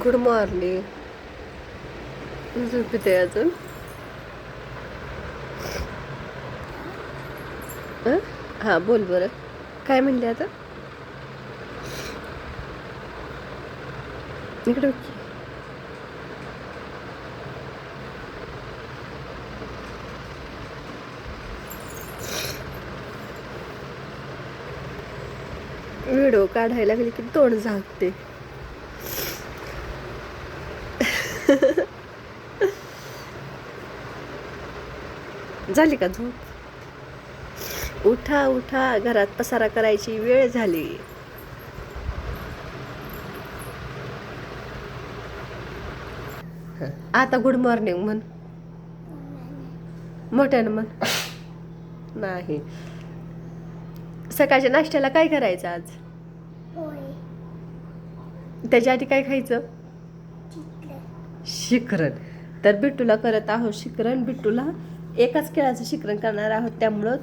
Good morning. झोपते अजून? हां, बोल बरं. काय म्हणले आता? इकडे बघ की. व्हिडिओ काढायला लागली की तोंड झाकते. झाली का झोप? उठा उठा, घरात पसारा करायची वेळ झाली. आता गुड मॉर्निंग म्हण. मोठ्यानं म्हण. नाही. सकाळच्या नाश्त्याला काय करायचं आज? त्याच्या आधी काय खायचं? शिकरण. तर बिट्टूला करत आहोत शिकरण. बिट्टूला एकाच केळाचं शिकरण करणार आहोत, त्यामुळं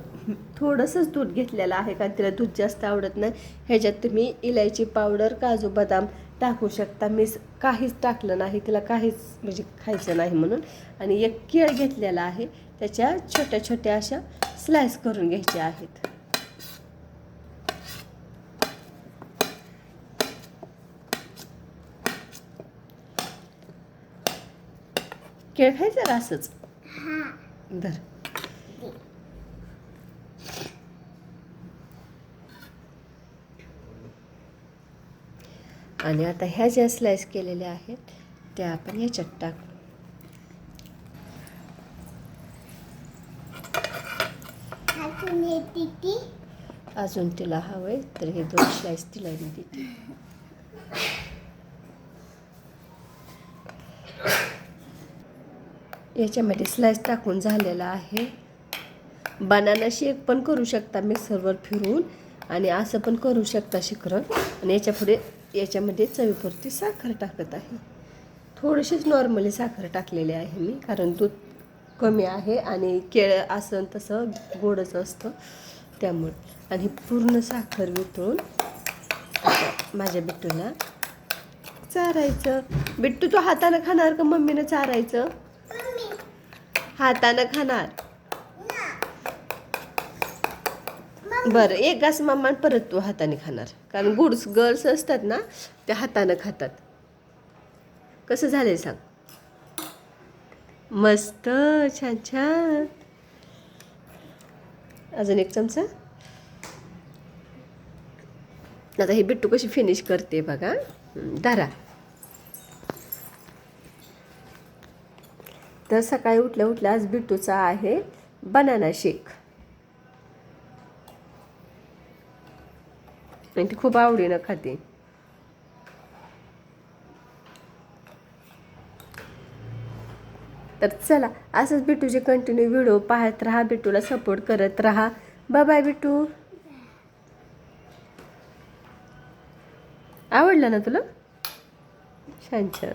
थोडंसंच दूध घेतलेलं आहे, कारण तिला दूध जास्त आवडत नाही. ह्याच्यात तुम्ही इलायची पावडर, काजू बदाम टाकू शकता. मी काहीच टाकलं नाही, तिला काहीच म्हणजे खायचं नाही म्हणून. आणि एक केळ घेतलेला आहे, त्याच्या छोट्या छोट्या अशा स्लाइस करून घ्यायच्या आहेत. केळ खायचं का असंच? धर. आणि आता ह्या ज्या स्लाइस केलेल्या आहेत त्या आपण ह्याच्यात टाकू. अजून तिला हवंय तर हे 2 स्लाइस तिला देते. याच्यामध्ये स्लाइस टाकून झालेला आहे. बनाना शेक पण करू शकता मिक्सरवर फिरवून, आणि असं पण करू शकता शिकरण. आणि याच्यामध्ये चवीपुरती साखर टाकत आहे. थोडीशीच नॉर्मली साखर टाकलेली आहे मी, कारण दूध कमी आहे आणि केळ असं तसं गोडच असतं त्यामुळे. आणि पूर्ण साखर वितळून माझ्या बिट्टूला चारायचं. बिट्टू तो हातानं खाणार का मम्मीनं चारायचं? हातानं खाणार. बरं, एक घास मम्मा परत तू हाताने खाणार, कारण गुड्स गर्ल्स असतात ना त्या हातानं खातात. कसं झालंय सांग? मस्त, छान छान. अजून एक चमचा. आता ही बिट्टू कशी फिनिश करते बघा. धरा. तर सकाळी उठल्या उठल्या आज बिट्टूचा आहे बनाना शेक. आणि ती खूप आवडीनं खाते. तर चला, असंच बिट्टूचे कंटिन्यू व्हिडिओ पाहत राहा, बिट्टूला सपोर्ट करत राहा. Bye bye Bittu. आवडलं ना तुला? छान छान.